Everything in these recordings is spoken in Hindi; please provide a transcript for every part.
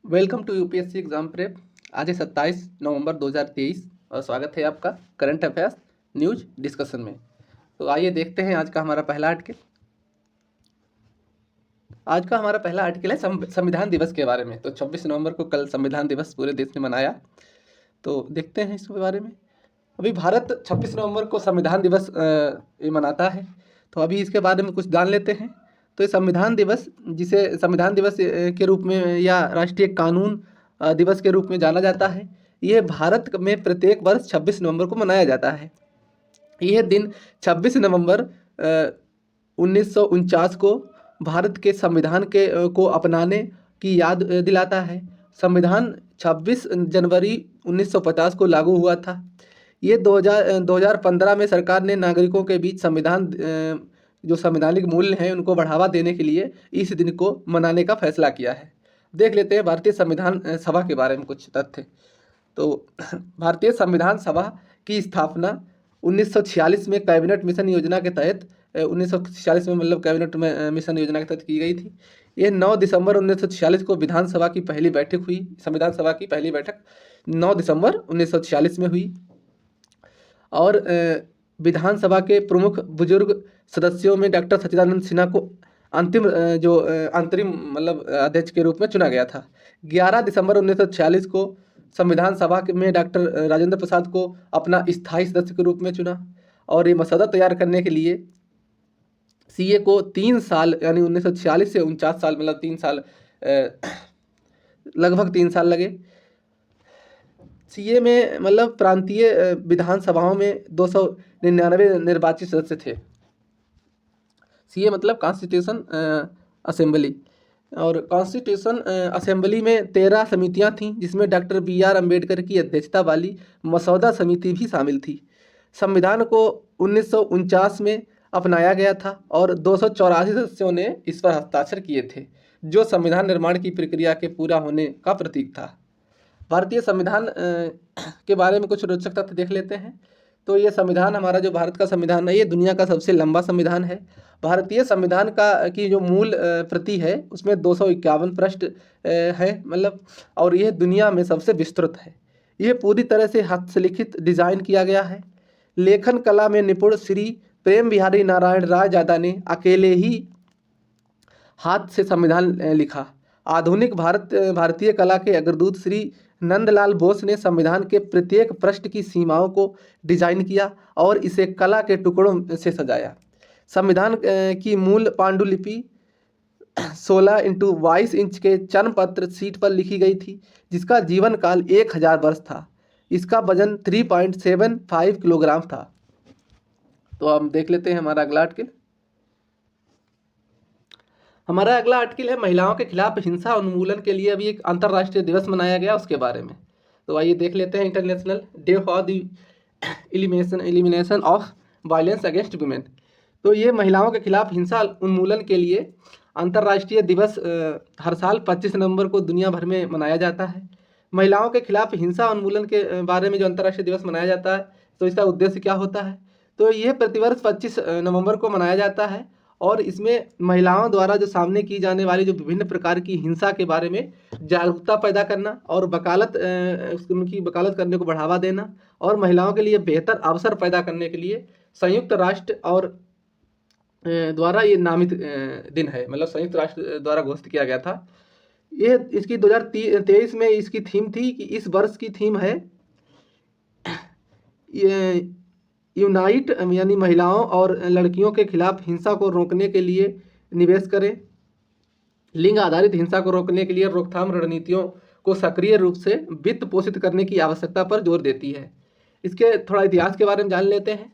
Welcome to UPSC exam prep. आज है 27 नवंबर 2023 और स्वागत है आपका करंट अफेयर्स न्यूज डिस्कशन में। तो आइए देखते हैं आज का हमारा पहला आर्टिकल। आज का हमारा पहला आर्टिकल है संविधान दिवस के बारे में। तो 26 नवंबर को कल संविधान दिवस पूरे देश ने मनाया, तो देखते हैं इसके बारे में। अभी भारत 26 नवंबर को संविधान दिवस ये मनाता है, तो अभी इसके बारे में कुछ जान लेते हैं। तो ये संविधान दिवस, जिसे संविधान दिवस के रूप में या राष्ट्रीय कानून दिवस के रूप में जाना जाता है, यह भारत में प्रत्येक वर्ष 26 नवंबर को मनाया जाता है। यह दिन 26 नवंबर 1949 को भारत के संविधान को अपनाने की याद दिलाता है। संविधान 26 जनवरी 1950 को लागू हुआ था। ये 2015 में सरकार ने नागरिकों के बीच संविधान जो संवैधानिक मूल्य हैं उनको बढ़ावा देने के लिए इस दिन को मनाने का फैसला किया है। देख लेते हैं भारतीय संविधान सभा के बारे में कुछ तथ्य। तो भारतीय संविधान सभा की स्थापना 1946 में कैबिनेट मिशन योजना के तहत 1946 में मतलब कैबिनेट में मिशन योजना के तहत की गई थी। यह 9 दिसंबर 1946 को विधानसभा की पहली बैठक हुई। संविधान सभा की पहली बैठक 9 दिसंबर 1946 में हुई और विधानसभा के प्रमुख बुजुर्ग सदस्यों में डॉक्टर सच्चिदानंद सिन्हा को अंतरिम मतलब अध्यक्ष के रूप में चुना गया था। 11 दिसंबर 1946 को संविधान सभा में डॉक्टर राजेंद्र प्रसाद को अपना स्थायी सदस्य के रूप में चुना और ये मसौदा तैयार करने के लिए सीए को 3 साल यानी 1946 से 49 साल मतलब 3 साल लगभग 3 साल लगे। सीए में मतलब प्रांतीय विधानसभाओं में 299 निर्वाचित सदस्य थे। सीए मतलब कॉन्स्टिट्यूशन असेंबली, और कॉन्स्टिट्यूशन असेंबली में 13 समितियां थीं, जिसमें डॉक्टर BR अम्बेडकर की अध्यक्षता वाली मसौदा समिति भी शामिल थी। संविधान को 1949 में अपनाया गया था और 284 सदस्यों ने इस पर हस्ताक्षर किए थे, जो संविधान निर्माण की प्रक्रिया के पूरा होने का प्रतीक था। भारतीय संविधान के बारे में कुछ रोचक तथ्य देख लेते हैं। तो ये संविधान, हमारा जो भारत का संविधान है, ये दुनिया का सबसे लंबा संविधान है। भारतीय संविधान की जो मूल प्रति है उसमें 251 पृष्ठ है मतलब, और यह दुनिया में सबसे विस्तृत है। यह पूरी तरह से हस्तलिखित डिजाइन किया गया है। लेखन कला में निपुण श्री प्रेम बिहारी नारायण रायजादा ने अकेले ही हाथ से संविधान लिखा। आधुनिक भारतीय कला के अग्रदूत श्री नंदलाल बोस ने संविधान के प्रत्येक पृष्ठ की सीमाओं को डिजाइन किया और इसे कला के टुकड़ों से सजाया। संविधान की मूल पांडुलिपि 16x22 इंच के चर्मपत्र शीट पर लिखी गई थी, जिसका जीवन काल 1000 वर्ष था। इसका वजन 3.75 किलोग्राम था। तो हम देख लेते हैं हमारा अगला आर्टिकल। हमारा अगला आर्टिकल है महिलाओं के खिलाफ हिंसा उन्मूलन के लिए अभी एक अंतर्राष्ट्रीय दिवस मनाया गया, उसके बारे में। तो आइए देख लेते हैं। International day for the elimination of violence against women. तो ये महिलाओं के खिलाफ हिंसा उन्मूलन के लिए अंतर्राष्ट्रीय दिवस हर साल 25 नवंबर को दुनिया भर में मनाया जाता है। महिलाओं के खिलाफ हिंसा उन्मूलन के बारे में जो अंतर्राष्ट्रीय दिवस मनाया जाता है, तो इसका उद्देश्य क्या होता है? तो यह प्रतिवर्ष 25 नवंबर को मनाया जाता है और इसमें महिलाओं द्वारा जो सामने की जाने वाली जो विभिन्न प्रकार की हिंसा के बारे में जागरूकता पैदा करना और उनकी वकालत करने को बढ़ावा देना और महिलाओं के लिए बेहतर अवसर पैदा करने के लिए संयुक्त राष्ट्र और द्वारा ये नामित दिन है, मतलब संयुक्त राष्ट्र द्वारा घोषित किया गया था। ये इसकी 2023 में इसकी थीम थी कि इस वर्ष की थीम है यूनाइट, यानी महिलाओं और लड़कियों के खिलाफ हिंसा को रोकने के लिए निवेश करें। लिंग आधारित हिंसा को रोकने के लिए रोकथाम रणनीतियों को सक्रिय रूप से वित्त पोषित करने की आवश्यकता पर जोर देती है। इसके थोड़ा इतिहास के बारे में जान लेते हैं।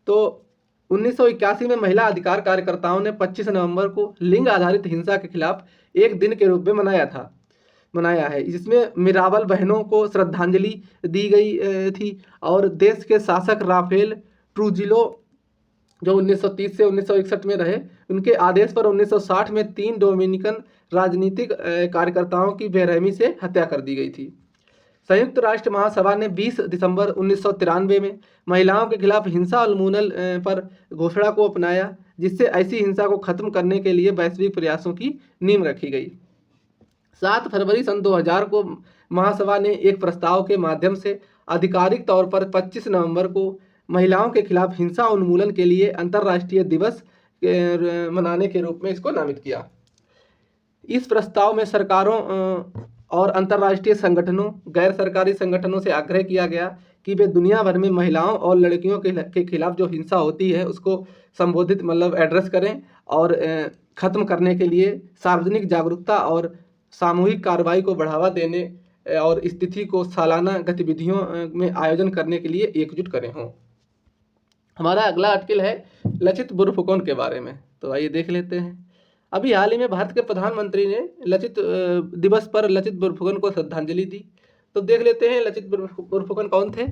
तो 1981 में महिला अधिकार कार्यकर्ताओं ने 25 नवंबर को लिंग आधारित हिंसा के खिलाफ एक दिन के रूप में मनाया है, जिसमें मिराबल बहनों को श्रद्धांजलि दी गई थी और देश के शासक राफेल ट्रूजिलो, जो 1930 से 1961 में रहे, उनके आदेश पर 1960 में 3 डोमिनिकन राजनीतिक कार्यकर्ताओं की बेरहमी से हत्या कर दी गई थी। संयुक्त राष्ट्र महासभा ने 20 दिसंबर 1993 में महिलाओं के खिलाफ हिंसा उन्मूलन पर घोषणा को अपनाया, जिससे ऐसी हिंसा को खत्म करने के लिए वैश्विक प्रयासों की नींव रखी गई। 7 फरवरी सन 2000 को महासभा ने एक प्रस्ताव के माध्यम से आधिकारिक तौर पर 25 नवंबर को महिलाओं के खिलाफ हिंसा उन्मूलन के लिए अंतर्राष्ट्रीय दिवस मनाने के रूप में इसको नामित किया। इस प्रस्ताव में सरकारों और अंतर्राष्ट्रीय संगठनों, गैर सरकारी संगठनों से आग्रह किया गया कि वे दुनिया भर में महिलाओं और लड़कियों के खिलाफ जो हिंसा होती है उसको संबोधित एड्रेस करें और ख़त्म करने के लिए सार्वजनिक जागरूकता और सामूहिक कार्रवाई को बढ़ावा देने और इस तिथि को सालाना गतिविधियों में आयोजन करने के लिए एकजुट करें हों। हमारा अगला आर्टिकल है लचित बोरफुकन के बारे में, तो आइए देख लेते हैं। अभी हाल ही में भारत के प्रधानमंत्री ने लचित दिवस पर लचित बोरफुकन को श्रद्धांजलि दी। तो देख लेते हैं लचित बोरफुकन कौन थे।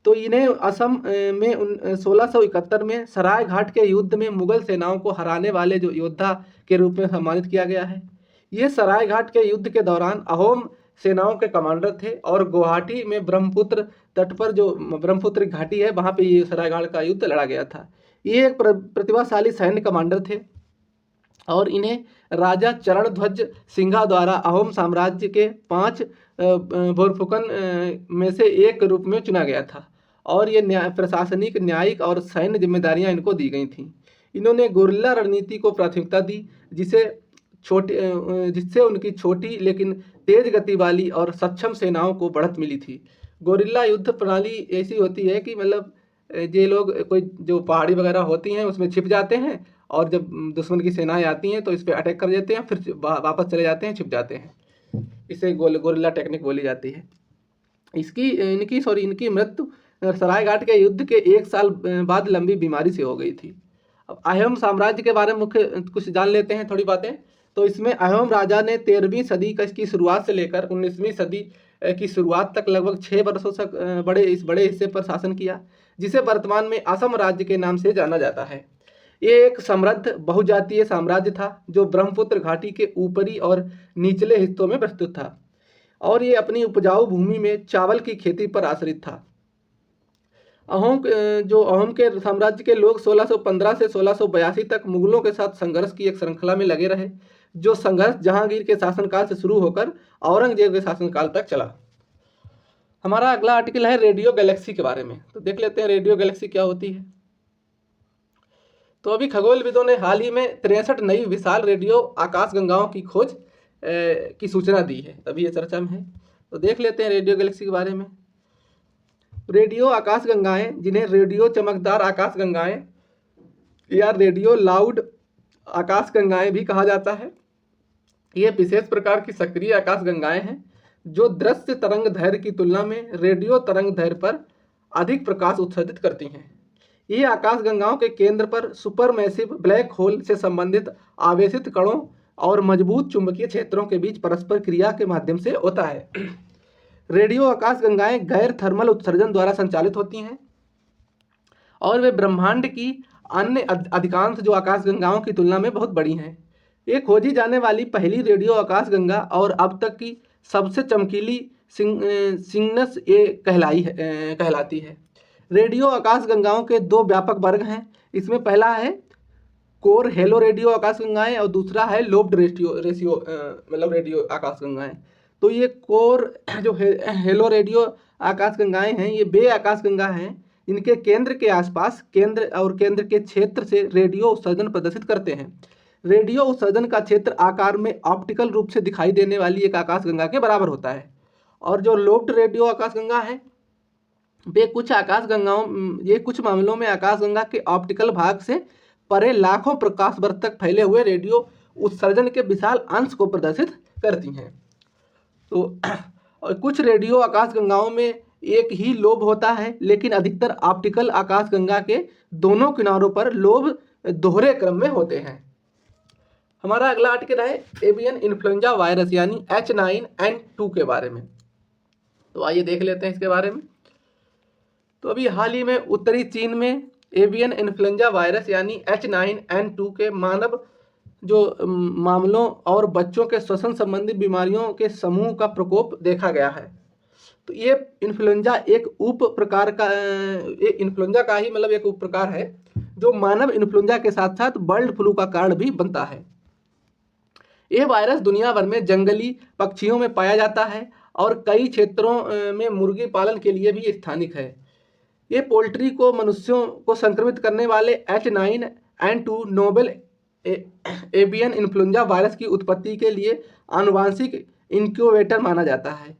तो इन्हें असम में 1671 में सराय घाट के युद्ध में मुगल सेनाओं को हराने वाले जो योद्धा के रूप में सम्मानित किया गया है। ये सराय घाट के युद्ध के दौरान अहोम सेनाओं के कमांडर थे और गुवाहाटी में ब्रह्मपुत्र तट पर जो ब्रह्मपुत्र घाटी है वहाँ पे ये सराय घाट का युद्ध लड़ा गया था। ये एक प्रतिभाशाली सैन्य कमांडर थे और इन्हें राजा चरण ध्वज सिंघा द्वारा अहोम साम्राज्य के 5 बोरफुकन में से एक रूप में चुना गया था और ये प्रशासनिक, न्यायिक और सैन्य जिम्मेदारियां इनको दी गई थीं। इन्होंने गुरिल्ला रणनीति को प्राथमिकता दी जिससे उनकी छोटी लेकिन तेज गति वाली और सक्षम सेनाओं को बढ़त मिली थी। गुरिल्ला युद्ध प्रणाली ऐसी होती है कि ये लोग कोई जो पहाड़ी वगैरह होती हैं उसमें छिप जाते हैं और जब दुश्मन की सेनाएं आती हैं तो इस पर अटैक कर देते हैं, फिर वापस चले जाते हैं, छिप जाते हैं। इसे गोरिल्ला टेक्निक बोली जाती है। इनकी मृत्यु सरायघाट के युद्ध के 1 साल बाद लंबी बीमारी से हो गई थी। अब अहोम साम्राज्य के बारे में मुख्य कुछ जान लेते हैं थोड़ी बातें। तो इसमें अहोम राजा ने 13वीं सदी की शुरुआत से लेकर 19वीं सदी की शुरुआत तक लगभग 6 वर्षों तक बड़े हिस्से पर शासन किया, जिसे वर्तमान में असम राज्य के नाम से जाना जाता है। ये एक समृद्ध बहुजातीय साम्राज्य था जो ब्रह्मपुत्र घाटी के ऊपरी और निचले हिस्सों में विस्तृत था और ये अपनी उपजाऊ भूमि में चावल की खेती पर आश्रित था। अहोम के साम्राज्य के लोग 1615 से 1682 तक मुगलों के साथ संघर्ष की एक श्रृंखला में लगे रहे, जो संघर्ष जहांगीर के शासनकाल से शुरू होकर औरंगजेब के शासनकाल तक चला। हमारा अगला आर्टिकल है रेडियो गैलेक्सी के बारे में। तो देख लेते हैं रेडियो गैलेक्सी क्या होती है। तो अभी खगोलविदों ने हाल ही में 63 नई विशाल रेडियो आकाशगंगाओं की खोज की सूचना दी है, तभी ये चर्चा में है। तो देख लेते हैं रेडियो गैलेक्सी के बारे में। रेडियो आकाशगंगाएं, जिन्हें रेडियो चमकदार आकाशगंगाएं या रेडियो लाउड आकाशगंगाएं भी कहा जाता है, ये विशेष प्रकार की सक्रिय आकाशगंगाएं हैं जो दृश्य तरंग दैर्घ्य की तुलना में रेडियो तरंग दैर्घ्य पर अधिक प्रकाश उत्सर्जित करती हैं। ये आकाशगंगाओं के केंद्र पर सुपरमैसिव ब्लैक होल से संबंधित आवेशित कणों और मजबूत चुंबकीय क्षेत्रों के बीच परस्पर क्रिया के माध्यम से होता है। रेडियो आकाशगंगाएं गैर थर्मल उत्सर्जन द्वारा संचालित होती हैं और वे ब्रह्मांड की अन्य अधिकांश जो आकाशगंगाओं की तुलना में बहुत बड़ी हैं। ये खोजी जाने वाली पहली रेडियो आकाशगंगा और अब तक की सबसे चमकीली सिग्नस ये कहलाती है। रेडियो आकाशगंगाओं के 2 व्यापक वर्ग हैं। इसमें पहला है कोर हेलो रेडियो आकाशगंगाएं और दूसरा है लोब्ड रेडियो आकाशगंगाएं। तो ये कोर जो हेलो रेडियो आकाशगंगाएं हैं, ये वे आकाशगंगा हैं इनके केंद्र के आसपास केंद्र के क्षेत्र से रेडियो उत्सर्जन प्रदर्शित करते हैं। रेडियो उत्सर्जन का क्षेत्र आकार में ऑप्टिकल रूप से दिखाई देने वाली एक आकाशगंगा के बराबर होता है। और जो लोब्ड रेडियो आकाशगंगा है वे कुछ मामलों में आकाशगंगा के ऑप्टिकल भाग से परे लाखों प्रकाश वर्ष तक फैले हुए रेडियो उत्सर्जन के विशाल अंश को प्रदर्शित करती हैं। तो और कुछ रेडियो आकाशगंगाओं में एक ही लोब होता है, लेकिन अधिकतर ऑप्टिकल आकाशगंगा के दोनों किनारों पर लोब दोहरे क्रम में होते हैं। हमारा अगला आर्टिकल है एवियन इन्फ्लुएंजा वायरस यानी H9N2 के बारे में। तो आइए देख लेते हैं इसके बारे में। तो अभी हाल ही में उत्तरी चीन में एवियन इन्फ्लुएंजा वायरस यानी H9N2 के मानव मामलों और बच्चों के श्वसन संबंधी बीमारियों के समूह का प्रकोप देखा गया है। तो ये इन्फ्लुएंजा एक उप प्रकार का एक उप प्रकार है जो मानव इन्फ्लुएंजा के साथ साथ बर्ड फ्लू का कारण भी बनता है। यह वायरस दुनिया भर में जंगली पक्षियों में पाया जाता है और कई क्षेत्रों में मुर्गी पालन के लिए भी स्थानिक है। ये पोल्ट्री को मनुष्यों को संक्रमित करने वाले H9N2 novel avian influenza virus की उत्पत्ति के लिए आनुवांशिक इंक्यूबेटर माना जाता है।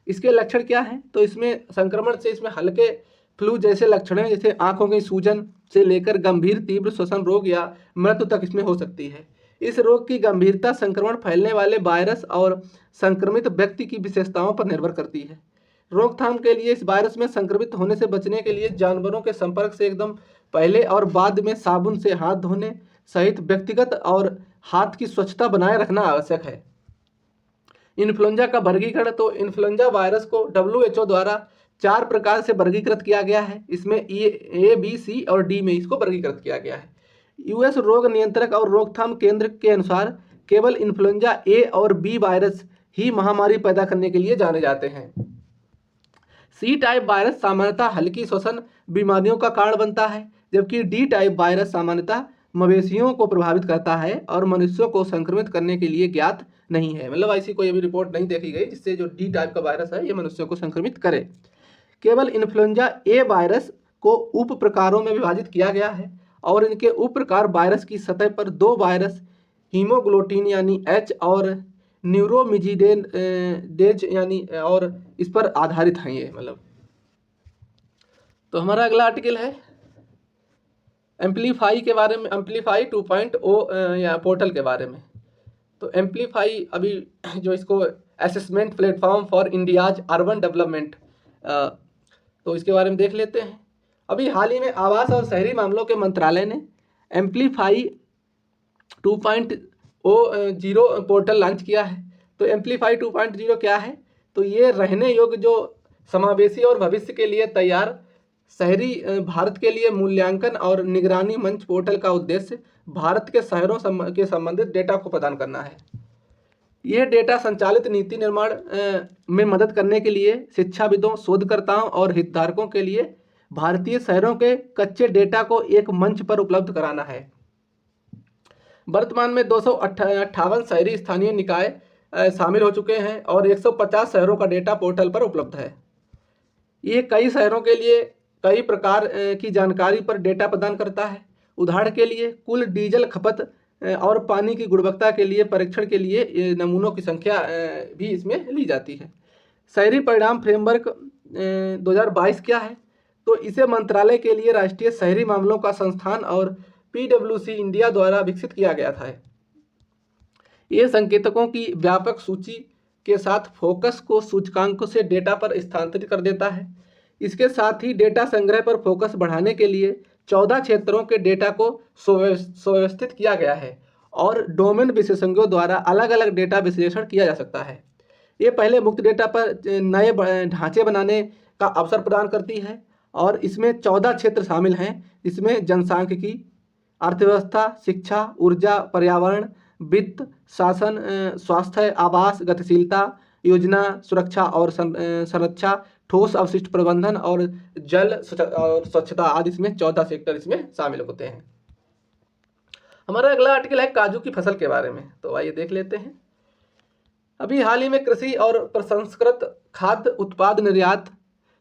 इसके लक्षण क्या हैं? तो इसमें संक्रमण से इसमें हल्के फ्लू जैसे लक्षण हैं, जैसे आंखों की सूजन से लेकर गंभीर तीव्र श्वसन रोग या मृत्यु तक इसमें हो सकती है। इस रोग की गंभीरता संक्रमण फैलने वाले वायरस और संक्रमित व्यक्ति की विशेषताओं पर निर्भर करती है। रोकथाम के लिए इस वायरस में संक्रमित होने से बचने के लिए जानवरों के संपर्क से एकदम पहले और बाद में साबुन से हाथ धोने सहित व्यक्तिगत और हाथ की स्वच्छता बनाए रखना आवश्यक है। इन्फ्लुएंजा का वर्गीकरण, तो इन्फ्लुएंजा वायरस को WHO द्वारा 4 प्रकार से वर्गीकृत किया गया है। इसमें A, B, C और D में इसको वर्गीकृत किया गया है। US रोग नियंत्रक और रोकथाम केंद्र के अनुसार केवल इन्फ्लुएंजा A और B वायरस ही महामारी पैदा करने के लिए जाने जाते हैं। C टाइप वायरस सामान्यतः हल्की श्वसन बीमारियों का कारण बनता है, जबकि D टाइप वायरस सामान्यतः मवेशियों को प्रभावित करता है और मनुष्यों को संक्रमित करने के लिए ज्ञात नहीं है। मतलब ऐसी कोई अभी रिपोर्ट नहीं देखी गई जिससे जो D टाइप का वायरस है ये मनुष्यों को संक्रमित करे। केवल इन्फ्लुएंजा A वायरस को उप प्रकारों में विभाजित किया गया है और इनके उप प्रकार वायरस की सतह पर 2 वायरस हीमोग्लोटिन यानी H और न्यूरोमिजिडेज यानी और इस पर आधारित हैं ये। मतलब तो हमारा अगला आर्टिकल है एम्पलीफाई के बारे में, एम्पलीफाई 2.0 या पोर्टल के बारे में। तो एम्पलीफाई अभी जो इसको assessment platform for India's urban development, तो इसके बारे में देख लेते हैं। अभी हाल ही में आवास और शहरी मामलों के मंत्रालय ने एम्पलीफाई 2.0 पोर्टल लॉन्च किया है। तो एम्पलीफाई 2.0 क्या है? तो ये रहने योग्य जो समावेशी और भविष्य के लिए तैयार शहरी भारत के लिए मूल्यांकन और निगरानी मंच पोर्टल का उद्देश्य भारत के शहरों के संबंधित डेटा को प्रदान करना है। यह डेटा संचालित नीति निर्माण में मदद करने के लिए शिक्षाविदों, शोधकर्ताओं और हितधारकों के लिए भारतीय शहरों के कच्चे डेटा को एक मंच पर उपलब्ध कराना है। वर्तमान में 258 शहरी स्थानीय निकाय शामिल हो चुके हैं और 150 शहरों का डेटा पोर्टल पर उपलब्ध है। ये कई शहरों के लिए कई प्रकार की जानकारी पर डेटा प्रदान करता है। उदाहरण के लिए कुल डीजल खपत और पानी की गुणवत्ता के लिए परीक्षण के लिए नमूनों की संख्या भी इसमें ली जाती है। शहरी परिणाम फ्रेमवर्क 2022 क्या है? तो इसे मंत्रालय के लिए राष्ट्रीय शहरी मामलों का संस्थान और PwC इंडिया द्वारा विकसित किया गया था। ये संकेतकों की व्यापक सूची के साथ फोकस को सूचकांकों से डेटा पर स्थानांतरित कर देता है। इसके साथ ही डेटा संग्रह पर फोकस बढ़ाने के लिए 14 क्षेत्रों के डेटा को सुव्यवस्थित किया गया है और डोमेन विशेषज्ञों द्वारा अलग अलग डेटा विश्लेषण किया जा सकता है। ये पहले मुक्त डेटा पर नए ढांचे बनाने का अवसर प्रदान करती है और इसमें 14 क्षेत्र शामिल हैं। इसमें जनसांख्यिकी, अर्थव्यवस्था, शिक्षा, ऊर्जा, पर्यावरण, वित्त, शासन, स्वास्थ्य, आवास, गतिशीलता, योजना, सुरक्षा और संरक्षा, ठोस अवशिष्ट प्रबंधन और जल और स्वच्छता आदि इसमें 14 सेक्टर इसमें शामिल होते हैं। हमारा अगला आर्टिकल है काजू की फसल के बारे में। तो आइए देख लेते हैं। अभी हाल ही में कृषि और प्रसंस्कृत खाद्य उत्पाद निर्यात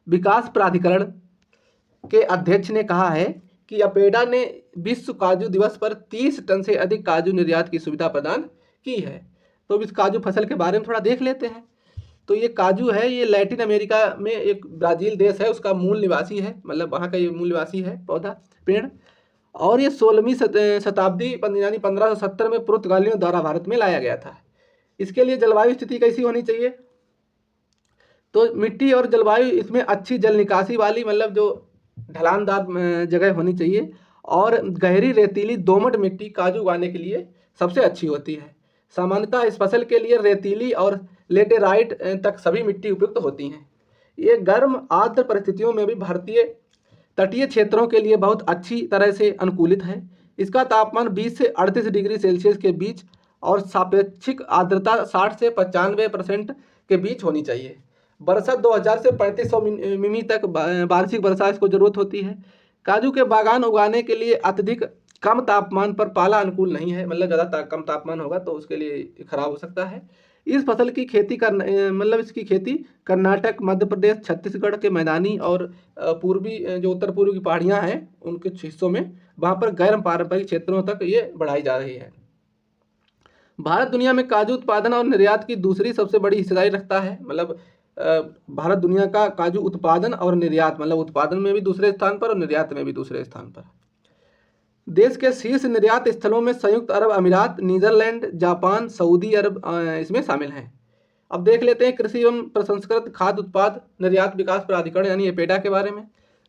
विकास प्राधिकरण के अध्यक्ष ने कहा है कि अपेडा ने विश्व काजू दिवस पर 30 टन से अधिक काजू निर्यात की सुविधा प्रदान की है। तो इस काजू फसल के बारे में थोड़ा देख लेते हैं। तो ये काजू है, ये लैटिन अमेरिका में एक ब्राज़ील देश है, उसका मूल निवासी है, मतलब वहाँ का ये मूल निवासी है पौधा पेड़। और ये 16वीं शताब्दी यानी 1570 में पुर्तगालियों द्वारा भारत में लाया गया था। इसके लिए जलवायु स्थिति कैसी होनी चाहिए? तो मिट्टी और जलवायु इसमें अच्छी जल निकासी वाली, मतलब जो ढलानदार जगह होनी चाहिए और गहरी रेतीली दोमट मिट्टी काजू उगाने के लिए सबसे अच्छी होती है। सामान्यतः इस फसल के लिए रेतीली और लेटेराइट तक सभी मिट्टी उपयुक्त होती हैं। ये गर्म आर्द्र परिस्थितियों में भी भारतीय तटीय क्षेत्रों के लिए बहुत अच्छी तरह से अनुकूलित है। इसका तापमान 20 से 38 डिग्री सेल्सियस के बीच और सापेक्षिक आर्द्रता 60 से 95% के बीच होनी चाहिए। वर्षा 2000 से 3500 मिमी तक वार्षिक वर्षा इसको जरूरत होती है। काजू के बागान उगाने के लिए अत्यधिक कम तापमान पर पाला अनुकूल नहीं है, मतलब ज़्यादा कम तापमान होगा तो उसके लिए खराब हो सकता है। इस फसल की खेती मतलब इसकी खेती कर्नाटक, मध्य प्रदेश, छत्तीसगढ़ के मैदानी और पूर्वी जो उत्तर पूर्व की पहाड़ियाँ हैं उनके हिस्सों में, वहाँ पर गैर पारंपरिक क्षेत्रों तक ये बढ़ाई जा रही है। भारत दुनिया में काजू उत्पादन और निर्यात की दूसरी सबसे बड़ी हिस्सेदारी रखता है। मतलब भारत दुनिया का काजू उत्पादन और निर्यात, मतलब उत्पादन में भी दूसरे स्थान पर और निर्यात में भी दूसरे स्थान पर। देश के शीर्ष निर्यात स्थलों में संयुक्त अरब अमीरात, नीदरलैंड, जापान, सऊदी अरब इसमें शामिल हैं। अब देख लेते हैं कृषि एवं प्रसंस्कृत खाद्य उत्पाद निर्यात विकास प्राधिकरण यानी एपेडा के बारे में।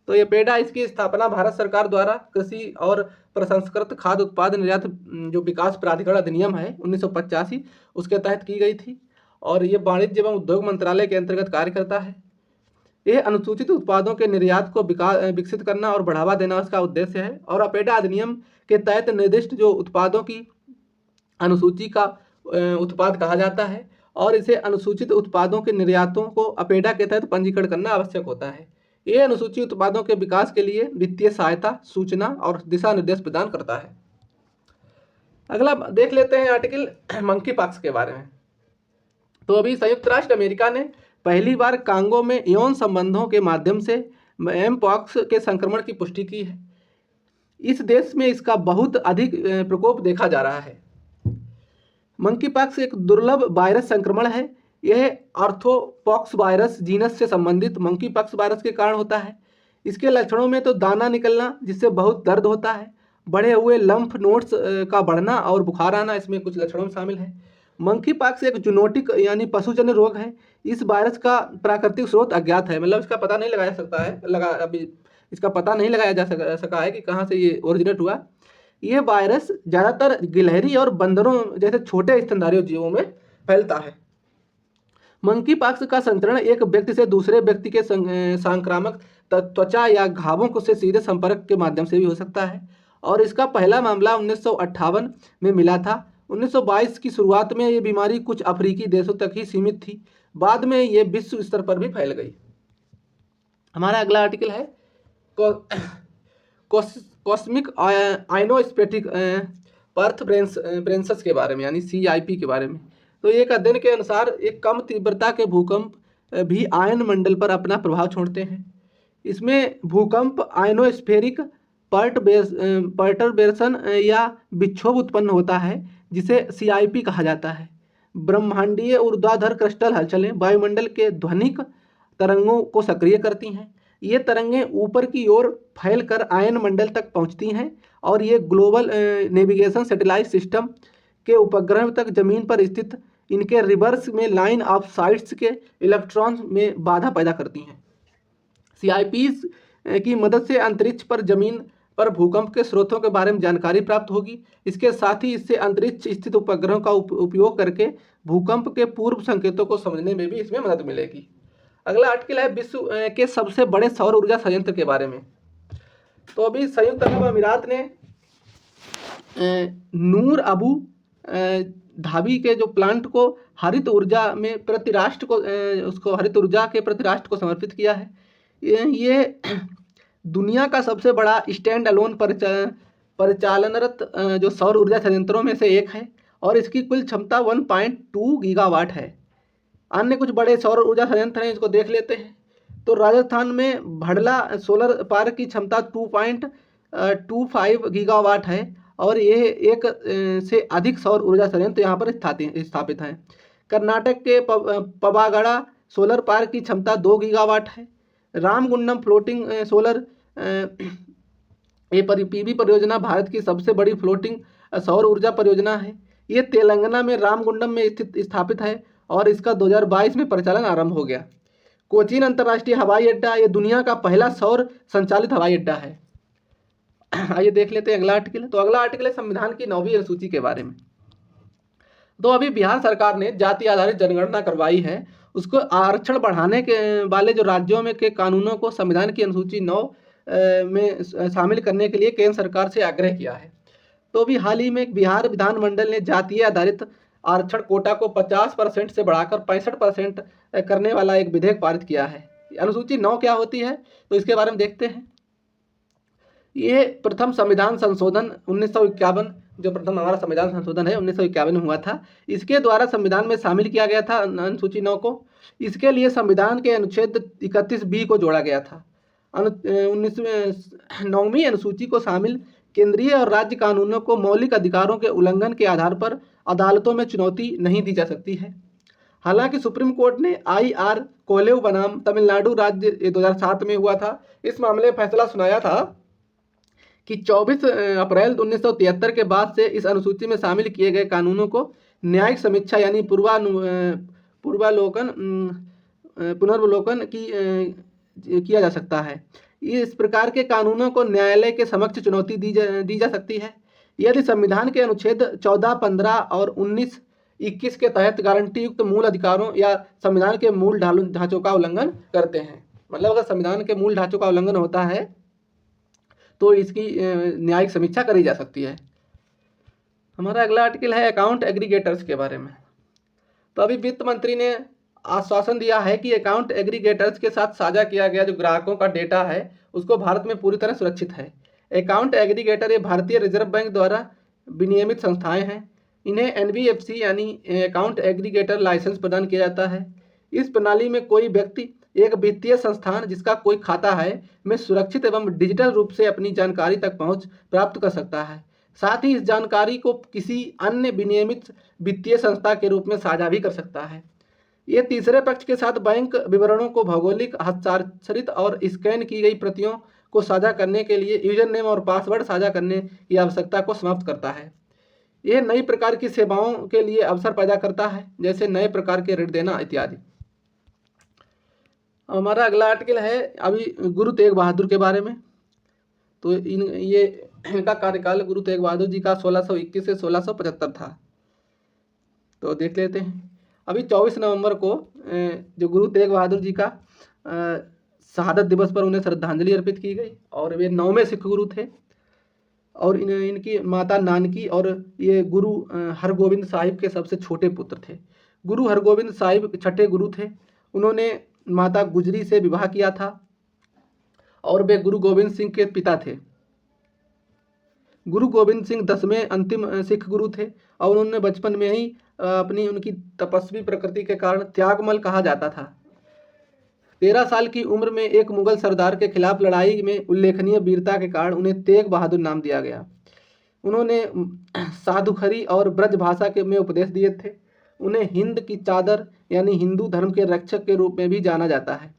तो एपेडा, इसकी स्थापना भारत सरकार द्वारा कृषि और प्रसंस्कृत खाद्य उत्पाद निर्यात जो विकास प्राधिकरण अधिनियम है 1985 उसके तहत की गई थी, और ये वाणिज्य एवं उद्योग मंत्रालय के अंतर्गत कार्य करता है। यह अनुसूचित उत्पादों के निर्यात को विकसित करना और बढ़ावा देना उसका उद्देश्य है, और अपेडा अधिनियम के तहत निर्दिष्ट जो उत्पादों की अनुसूची का उत्पाद कहा जाता है, और इसे अनुसूचित उत्पादों के निर्यातों को अपेडा के तहत पंजीकरण करना आवश्यक होता है। ये अनुसूचित उत्पादों के विकास के लिए वित्तीय सहायता, सूचना और दिशा निर्देश प्रदान करता है। अगला देख लेते हैं आर्टिकल मंकी पॉक्स के बारे में। तो अभी संयुक्त राष्ट्र अमेरिका ने पहली बार कांगो में यौन संबंधों के माध्यम से एम पॉक्स के संक्रमण की पुष्टि की है। इस देश में इसका बहुत अधिक प्रकोप देखा जा रहा है। मंकी पॉक्स एक दुर्लभ वायरस संक्रमण है। यह आर्थ्रोपॉक्स वायरस जीनस से संबंधित मंकी पॉक्स वायरस के कारण होता है। इसके लक्षणों में तो दाना निकलना जिससे बहुत दर्द होता है, बढ़े हुए लंफ नोड्स का बढ़ना और बुखार आना इसमें कुछ लक्षणों शामिल है। मंकी पॉक्स एक जूनोटिक यानी पशुजन्य रोग है। इस वायरस का प्राकृतिक स्रोत अज्ञात है, मतलब इसका पता नहीं लगाया सकता है अभी इसका पता नहीं लगाया जा सका है कि कहाँ से ये ओरिजिनेट हुआ। यह वायरस ज़्यादातर गिलहरी और बंदरों जैसे छोटे स्तनधारी जीवों में फैलता है। मंकी पॉक्स का संचरण एक व्यक्ति से दूसरे व्यक्ति के संक्रामक त्वचा या घावों को से सीधे संपर्क के माध्यम से भी हो सकता है, और इसका पहला मामला 1958 में मिला था। 1922 की शुरुआत में ये बीमारी कुछ अफ्रीकी देशों तक ही सीमित थी, बाद में ये विश्व स्तर पर भी फैल गई। हमारा अगला आर्टिकल है कॉस्मिक आइनोस्पेटिक पर्थ ब्रेंसस के बारे में यानी CIP के बारे में। तो एक अध्ययन के अनुसार एक कम तीव्रता के भूकंप भी आयन मंडल पर अपना प्रभाव छोड़ते हैं। इसमें भूकंप आयनोस्फेरिक पर्टरबेशन या विक्षोभ उत्पन्न होता है जिसे CIP कहा जाता है। ब्रह्मांडीय ऊर्ध्वाधर क्रिस्टल हलचलें वायुमंडल के ध्वनिक तरंगों को सक्रिय करती हैं। ये तरंगें ऊपर की ओर फैलकर आयन मंडल तक पहुंचती हैं, और ये ग्लोबल नेविगेशन सैटेलाइट सिस्टम के उपग्रह तक जमीन पर स्थित इनके रिवर्स में लाइन ऑफ साइट्स के इलेक्ट्रॉन में बाधा पैदा करती हैं। CIPs की मदद से अंतरिक्ष पर जमीन पर भूकंप के स्रोतों के बारे में जानकारी प्राप्त होगी। इसके साथ ही इससे अंतरिक्ष स्थित उपग्रहों का उपयोग करके भूकंप के पूर्व संकेतों को समझने में भी इसमें मदद मिलेगी। अगला आर्टिकल है विश्व के सबसे बड़े सौर ऊर्जा संयंत्र के बारे में। तो अभी संयुक्त अरब अमीरात ने नूर अबू धाबी के जो प्लांट को हरित ऊर्जा में प्रति राष्ट्र को उसको हरित ऊर्जा के प्रति राष्ट्र को समर्पित किया है। ये दुनिया का सबसे बड़ा स्टैंड अलोन परिचालनरत जो सौर ऊर्जा संयंत्रों में से एक है, और इसकी कुल क्षमता 1.2 गीगावाट है। अन्य कुछ बड़े सौर ऊर्जा संयंत्र हैं, इसको देख लेते हैं। तो राजस्थान में भड़ला सोलर पार्क की क्षमता 2.25 गीगावाट है, और ये एक से अधिक सौर ऊर्जा संयंत्र यहाँ पर स्थापित हैं। कर्नाटक के पवागड़ा सोलर पार्क की क्षमता 2 गीगावाट है। रामगुंडम फ्लोटिंग सोलर PV परियोजना भारत की सबसे बड़ी फ्लोटिंग सौर ऊर्जा परियोजना है। ये तेलंगाना में रामगुंडम में स्थापित है, और इसका 2022 में परिचालन आरंभ हो गया। कोचीन अंतर्राष्ट्रीय हवाई अड्डा ये दुनिया का पहला सौर संचालित हवाई अड्डा है। आइए देख लेते हैं अगला आर्टिकल। तो अगला आर्टिकल है संविधान की 9वीं अनुसूची के बारे में। तो अभी बिहार सरकार ने जाति आधारित जनगणना करवाई है, उसको आरक्षण बढ़ाने के वाले जो राज्यों में के कानूनों को संविधान की अनुसूची 9 में शामिल करने के लिए केंद्र सरकार से आग्रह किया है। तो अभी हाल ही में बिहार विधानमंडल ने जातीय आधारित आरक्षण कोटा को 50% से बढ़ाकर 65% करने वाला एक विधेयक पारित किया है। अनुसूची 9 क्या होती है तो इसके बारे में देखते हैं। ये प्रथम संविधान संशोधन 1951, जो प्रथम हमारा संविधान संशोधन है 1951 में हुआ था, इसके द्वारा संविधान में शामिल किया गया था अनुसूची 9 को। इसके लिए संविधान के अनुच्छेद 31B को जोड़ा गया था। 9वीं अनुसूची को शामिल केंद्रीय और राज्य कानूनों को मौलिक अधिकारों के उल्लंघन के आधार पर अदालतों में चुनौती नहीं दी जा सकती है। हालांकि सुप्रीम कोर्ट ने IR कोलेव बनाम तमिलनाडु राज्य 2007 में हुआ था, इस मामले में फैसला सुनाया था कि 24 अप्रैल 1973 के बाद से इस अनुसूची में शामिल किए गए कानूनों को न्यायिक समीक्षा यानी पुनर्वलोकन किया जा सकता है। इस प्रकार के कानूनों को न्यायालय के समक्ष चुनौती दी जा सकती है यदि संविधान के अनुच्छेद 14, 15 और 19, 21 के तहत गारंटी युक्त मूल अधिकारों या संविधान के मूल ढांचों का उल्लंघन करते हैं। मतलब अगर संविधान के मूल ढांचों का उल्लंघन होता है तो इसकी न्यायिक समीक्षा करी जा सकती है। हमारा अगला आर्टिकल है अकाउंट एग्रीगेटर्स के बारे में। तो अभी वित्त मंत्री ने आश्वासन दिया है कि अकाउंट एग्रीगेटर्स के साथ साझा किया गया जो ग्राहकों का डेटा है उसको भारत में पूरी तरह सुरक्षित है। अकाउंट एग्रीगेटर ये भारतीय रिजर्व बैंक द्वारा विनियमित संस्थाएं हैं। इन्हें NBFC यानी अकाउंट एग्रीगेटर लाइसेंस प्रदान किया जाता है। इस प्रणाली में कोई व्यक्ति एक वित्तीय संस्थान जिसका कोई खाता है में सुरक्षित एवं डिजिटल रूप से अपनी जानकारी तक पहुंच प्राप्त कर सकता है। साथ ही इस जानकारी को किसी अन्य विनियमित वित्तीय संस्था के रूप में साझा भी कर सकता है। ये तीसरे पक्ष के साथ बैंक विवरणों को भौगोलिक हस्ताक्षरित और स्कैन की गई प्रतियों को साझा करने के लिए यूजर नेम और पासवर्ड साझा करने की आवश्यकता को समाप्त करता है। यह नई प्रकार की सेवाओं के लिए अवसर पैदा करता है जैसे नए प्रकार के ऋण देना इत्यादि। हमारा अगला आर्टिकल है अभी गुरु तेग बहादुर के बारे में। तो इनका कार्यकाल गुरु तेग बहादुर जी का 1621 से 1675 था। तो देख लेते हैं। अभी 24 नवंबर को जो गुरु तेग बहादुर जी का शहादत दिवस पर उन्हें श्रद्धांजलि अर्पित की गई और वे 9वें सिख गुरु थे और इनकी माता नानकी और ये गुरु हरगोविंद साहिब के सबसे छोटे पुत्र थे। गुरु हरगोविंद साहिब छठे गुरु थे। उन्होंने माता गुजरी से विवाह किया था और वे गुरु गोविंद सिंह के पिता थे। गुरु गोविंद सिंह 10वें अंतिम सिख गुरु थे और उन्होंने बचपन में ही उनकी तपस्वी प्रकृति के कारण त्यागमल कहा जाता था। 13 साल की उम्र में एक मुगल सरदार के खिलाफ लड़ाई में उल्लेखनीय वीरता के कारण उन्हें तेग बहादुर नाम दिया गया। उन्होंने साधुखरी और ब्रज भाषा में उपदेश दिए थे। उन्हें हिंद की चादर यानी हिंदू धर्म के रक्षक के रूप में भी जाना जाता है।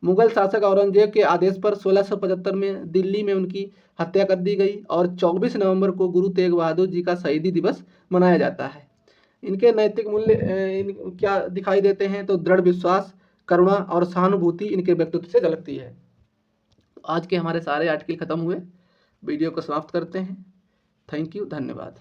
मुगल शासक औरंगजेब के आदेश पर 1675 में दिल्ली में उनकी हत्या कर दी गई और 24 नवंबर को गुरु तेग बहादुर जी का शहीदी दिवस मनाया जाता है। इनके नैतिक मूल्य क्या दिखाई देते हैं तो दृढ़ विश्वास, करुणा और सहानुभूति इनके व्यक्तित्व से झलकती है। आज के हमारे सारे आर्टिकल खत्म हुए। वीडियो को समाप्त करते हैं। थैंक यू, धन्यवाद।